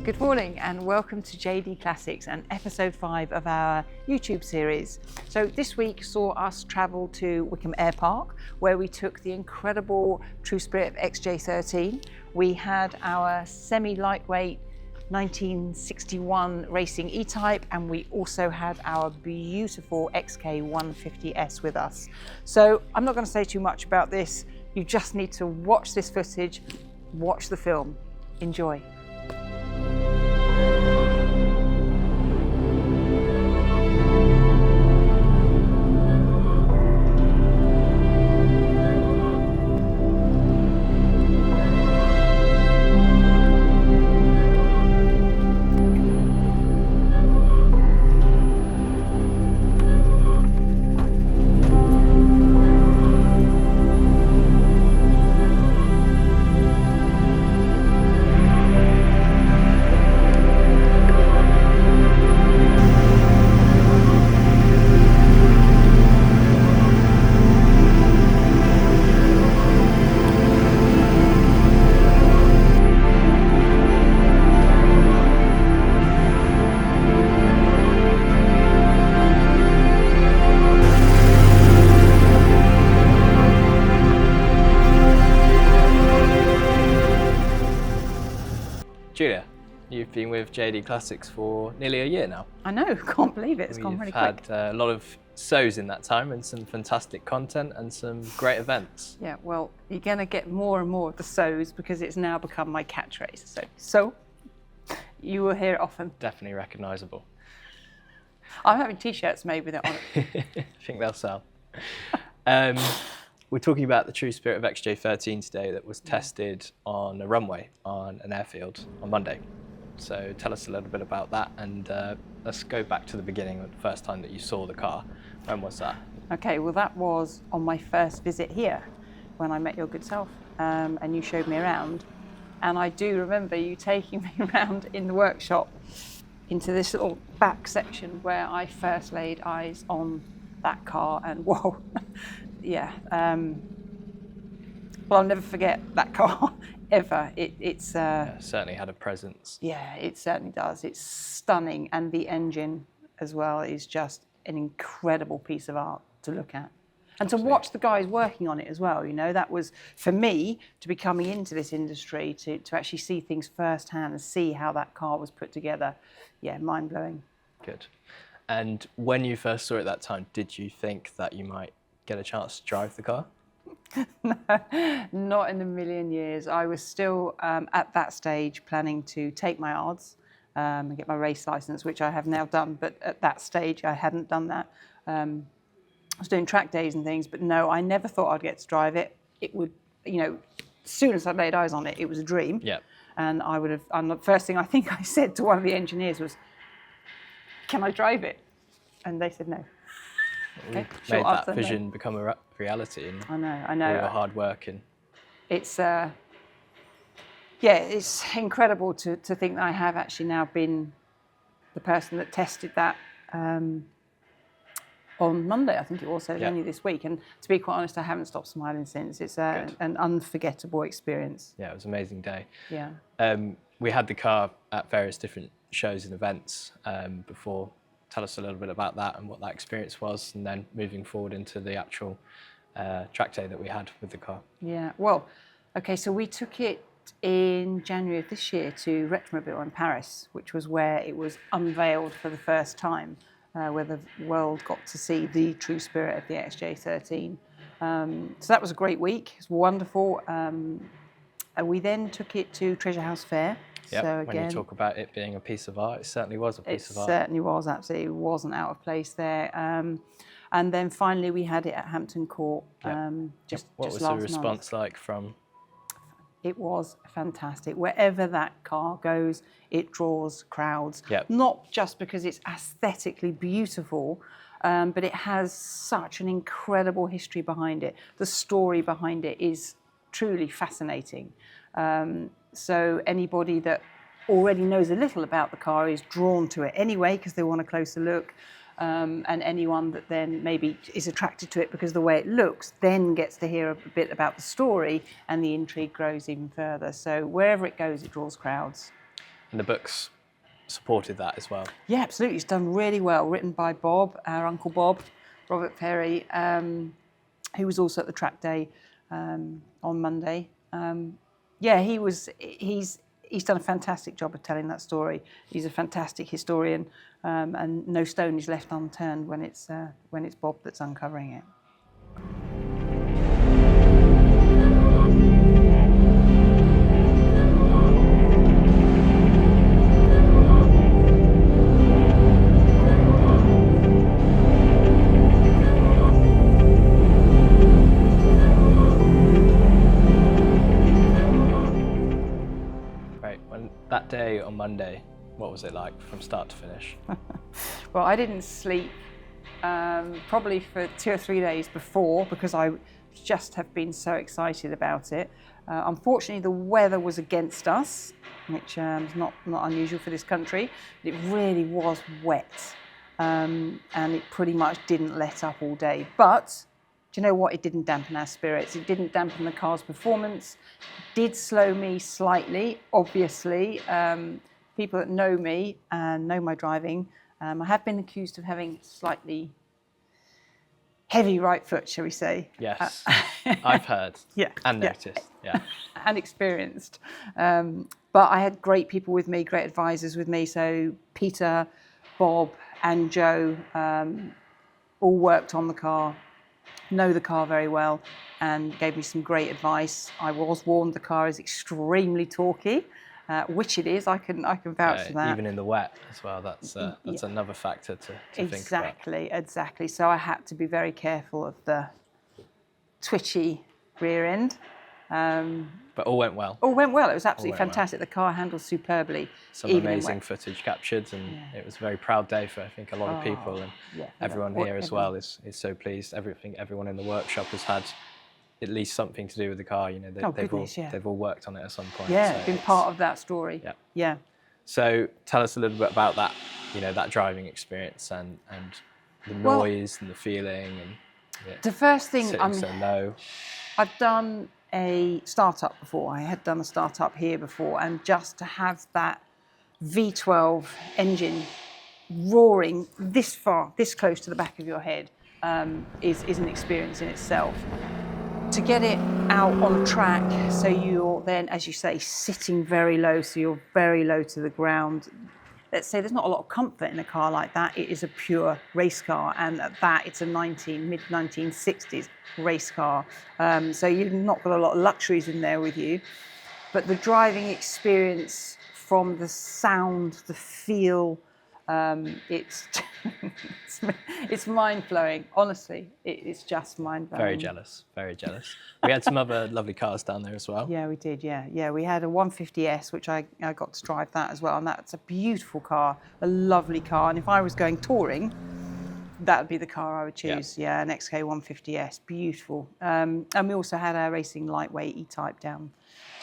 Good morning and welcome to JD Classics and episode 5 of our YouTube series. So this week saw us travel to Wycombe Air Park, where we took the incredible True Spirit XJ13. We had our semi-lightweight 1961 racing E-Type, and we also had our beautiful XK150S with us. So I'm not going to say too much about this. You just need to watch this footage, watch the film. Enjoy. Julia, you've been with JD Classics for nearly a year now. I know, can't believe it. It's gone really quick. We've had a lot of shows in that time and some fantastic content and some great events. Yeah, well, you're going to get more and more of the so's because it's now become my catchphrase. So you will hear it often. Definitely recognisable. I'm having t-shirts made with it on it. I think they'll sell. We're talking about the True Spirit of XJ13 today that was tested on a runway on an airfield on Monday. So tell us a little bit about that, and let's go back to the beginning, the first time that you saw the car. When was that? Okay, well that was on my first visit here when I met your good self, and you showed me around. And I do remember you taking me around in the workshop into this little back section where I first laid eyes on that car, and whoa. Yeah, well, I'll never forget that car, ever. It's certainly had a presence. Yeah, it certainly does. It's stunning, and the engine as well is just an incredible piece of art to look at. And to watch the guys working on it as well, you know, that was, for me, to be coming into this industry, to actually see things firsthand and see how that car was put together. Yeah, mind-blowing. Good. And when you first saw it that time, did you think that you might get a chance to drive the car? No, not in a million years. I was still at that stage planning to take my ARDS and get my race license, which I have now done, but at that stage I hadn't done that. I was doing track days and things, but no, I never thought I'd get to drive it. It would, you know, as soon as I laid eyes on it, it was a dream. Yeah. And I would have, and the first thing I think I said to one of the engineers was, "Can I drive it?" And they said no. Okay. Made that vision become a reality, and I know. all your hard work. And it's yeah, it's incredible to think that I have actually now been the person that tested that on Monday, I think it was, so only this week. And to be quite honest, I haven't stopped smiling since. It's an unforgettable experience. Yeah, it was an amazing day. Yeah. We had the car at various different shows and events before. Tell us a little bit about that and what that experience was, and then moving forward into the actual track day that we had with the car. Yeah, well, okay, so we took it in January of this year to Retromobile in Paris, which was where it was unveiled for the first time, where the world got to see the true spirit of the XJ13. So that was a great week. It was wonderful. We then took it to Treasure House Fair. Yep. So again, when you talk about it being a piece of art, it certainly was a piece of art. It certainly was, absolutely. It wasn't out of place there. And then finally we had it at Hampton Court just What was last the response month. like from? It was fantastic. Wherever that car goes, it draws crowds. Yep. Not just because it's aesthetically beautiful, but it has such an incredible history behind it. The story behind it is truly fascinating. So anybody that already knows a little about the car is drawn to it anyway because they want a closer look. And anyone that then maybe is attracted to it because of the way it looks then gets to hear a bit about the story, and the intrigue grows even further. So wherever it goes, it draws crowds. And the book's supported that as well. Yeah, absolutely. It's done really well. Written by Bob, our Uncle Bob, Robert Perry, who was also at the track day on Monday. Yeah, he's done a fantastic job of telling that story. He's a fantastic historian, and no stone is left unturned when it's Bob that's uncovering it. That day on Monday, what was it like from start to finish? Well, I didn't sleep probably for 2 or 3 days before because I just have been so excited about it. Unfortunately, the weather was against us, which is not unusual for this country. It really was wet, and it pretty much didn't let up all day. But do you know what? It didn't dampen our spirits. It didn't dampen the car's performance. It did slow me slightly, obviously. People that know me and know my driving, I have been accused of having slightly heavy right foot, shall we say. Yes, I've heard and noticed. Yeah. And experienced. But I had great people with me, great advisors with me. So Peter, Bob and Joe all worked on the car, know the car very well, and gave me some great advice. I was warned the car is extremely torquey, which it is. I can vouch for that. Even in the wet as well. That's another factor to think about. Exactly. So I had to be very careful of the twitchy rear end. But all went well. All went well. It was absolutely fantastic. The car handles superbly. Some amazing footage captured, and it was a very proud day for I think a lot of people, and everyone here as well is so pleased. Everyone in the workshop has had at least something to do with the car. You know, they've all worked on it at some point. Yeah, so been part of that story. Yeah. So tell us a little bit about that. You know, that driving experience and the noise and the feeling and the first thing sitting so low. I've done a startup before. I had done a startup here before, and just to have that V12 engine roaring this far, this close to the back of your head, is an experience in itself. To get it out on track, so you're then, as you say, sitting very low, so you're very low to the ground. Let's say there's not a lot of comfort in a car like that. It is a pure race car, and at that, it's a mid-1960s race car. So you've not got a lot of luxuries in there with you. But the driving experience, from the sound, the feel, it's it's mind-blowing. Honestly, it's just mind-blowing. Very jealous. We had some other lovely cars down there as well. Yeah, we did. Yeah. We had a 150S, which I got to drive that as well, and that's a beautiful car, a lovely car. And if I was going touring, that would be the car I would choose. Yeah, an XK 150S, beautiful. And we also had our racing lightweight E-Type down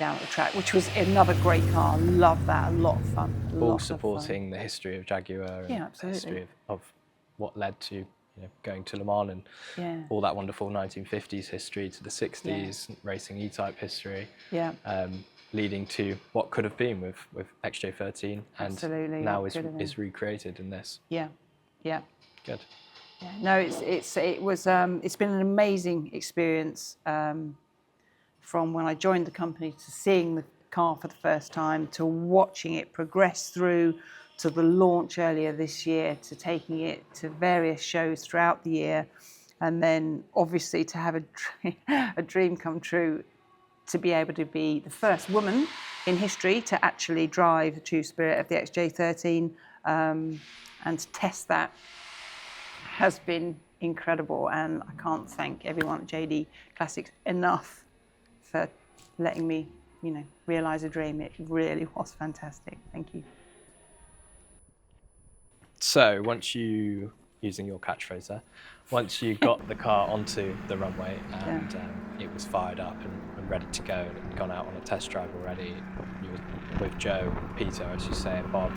at the track, which was another great car. Love that, a lot of fun. All supporting the history of Jaguar and the history of what led to going to Le Mans and all that wonderful 1950s history to the 60s, racing E-Type history, leading to what could have been with XJ13 and now is recreated in this. Yeah. Good. Yeah. No, it's been an amazing experience. From when I joined the company to seeing the car for the first time, to watching it progress through to the launch earlier this year, to taking it to various shows throughout the year, and then obviously to have a dream come true, to be able to be the first woman in history to actually drive the True Spirit of the XJ13 and to test that has been incredible. And I can't thank everyone at JD Classics enough for letting me, realise a dream. It really was fantastic. Thank you. So using your catchphrase there, once you got the car onto the runway and it was fired up and ready to go and it had gone out on a test drive already, you were with Joe and Peter, as you say, and Bob,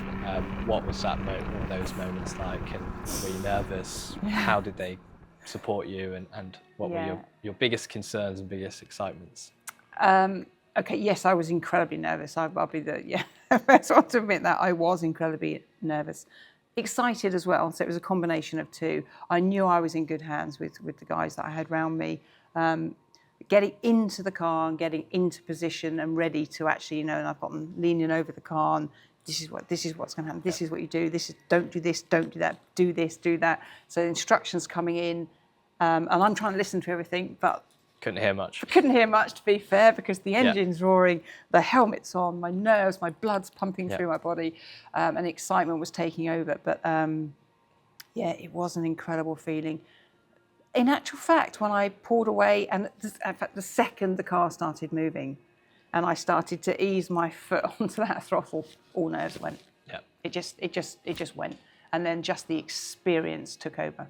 what was those moments like, and were you nervous? How did they support you, and what were your biggest concerns and biggest excitements? Okay, yes, I was incredibly nervous. I'll be the first one to admit that I was incredibly nervous. Excited as well, so it was a combination of two. I knew I was in good hands with the guys that I had around me. Getting into the car and getting into position and ready to actually, and I've got them leaning over the car and this is what's going to happen. This is what you do. Don't do this, don't do that. Do this, do that. So instructions coming in, and I'm trying to listen to everything, but Couldn't hear much. couldn't hear much, to be fair, because the engine's roaring, the helmet's on, my nerves, my blood's pumping through my body, and the excitement was taking over. But it was an incredible feeling. In actual fact, when I pulled away, and in fact, the second the car started moving, and I started to ease my foot onto that throttle, all nerves went. Yeah. It just went, and then just the experience took over.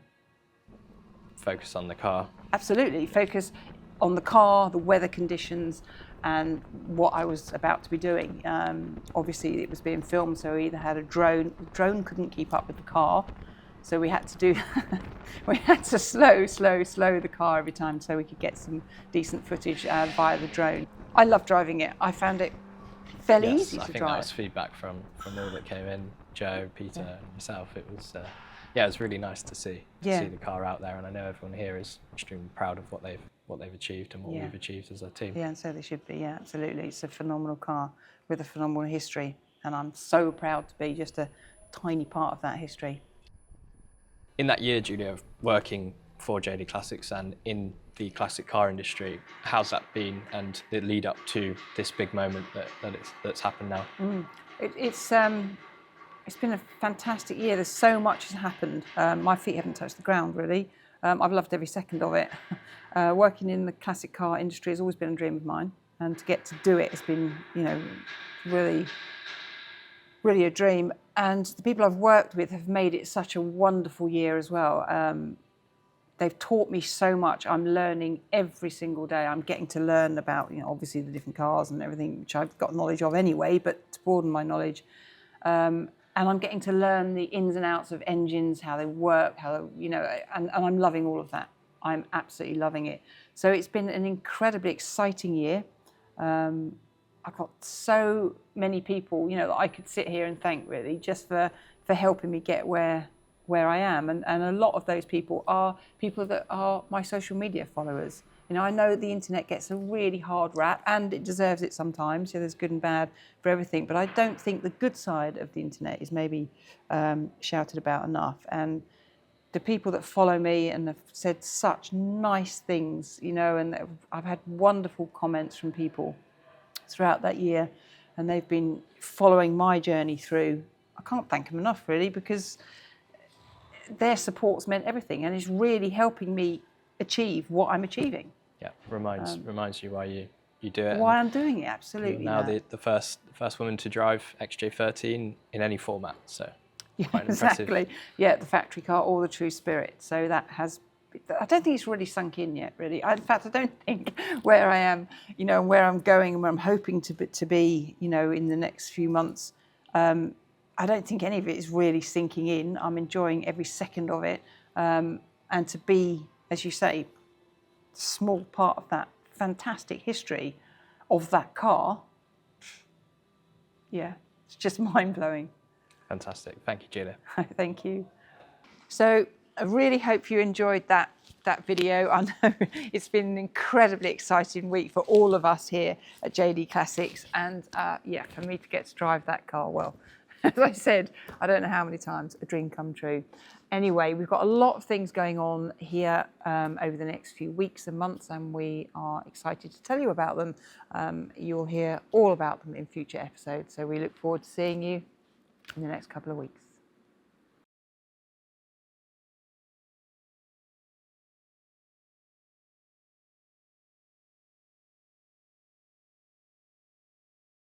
Focus on the car. Absolutely, focus on the car, the weather conditions, and what I was about to be doing. Obviously, it was being filmed, so we either had a drone. The drone couldn't keep up with the car, so we had to slow the car every time so we could get some decent footage via the drone. I love driving it. I found it fairly easy to drive. I think that was feedback from all that came in, Joe, Peter, and yourself. It was it was really nice to see the car out there, and I know everyone here is extremely proud of what they've achieved and what we've achieved as a team. Yeah, and so they should be. Yeah, absolutely. It's a phenomenal car with a phenomenal history, and I'm so proud to be just a tiny part of that history. In that year, Julia, of working for JD Classics and in the classic car industry, how's that been, and the lead up to this big moment that's happened now? It's been a fantastic year. There's so much has happened. My feet haven't touched the ground, really. I've loved every second of it. Working in the classic car industry has always been a dream of mine, and to get to do it has been, really, really a dream. And the people I've worked with have made it such a wonderful year as well. They've taught me so much. I'm learning every single day. I'm getting to learn about, obviously the different cars and everything, which I've got knowledge of anyway, but to broaden my knowledge. And I'm getting to learn the ins and outs of engines, how they work, and I'm loving all of that. I'm absolutely loving it. So it's been an incredibly exciting year. I've got so many people, that I could sit here and thank, really, just for helping me get where I am. And a lot of those people are people that are my social media followers. I know the internet gets a really hard rap, and it deserves it sometimes. There's good and bad for everything. But I don't think the good side of the internet is maybe shouted about enough. And the people that follow me and have said such nice things, and I've had wonderful comments from people throughout that year, and they've been following my journey through. I can't thank them enough, really, because their support's meant everything, and it's really helping me achieve what I'm achieving. Yeah, reminds you why you do it. Why I'm doing it, absolutely. You're now the first woman to drive XJ13 in any format, so quite exactly. impressive. Yeah, the factory car or the True Spirit. So that has. I don't think it's really sunk in yet, really. In fact, I don't think where I am, and where I'm going and where I'm hoping to be, in the next few months. I don't think any of it is really sinking in. I'm enjoying every second of it, and to be, as you say, a small part of that fantastic history of that car. Yeah, it's just mind-blowing. Fantastic. Thank you, Julia. Thank you. So I really hope you enjoyed that video. I know it's been an incredibly exciting week for all of us here at JD Classics, and for me to get to drive that car, well, as I said, I don't know how many times, a dream come true. Anyway, we've got a lot of things going on here over the next few weeks and months, and we are excited to tell you about them. You'll hear all about them in future episodes, so we look forward to seeing you in the next couple of weeks.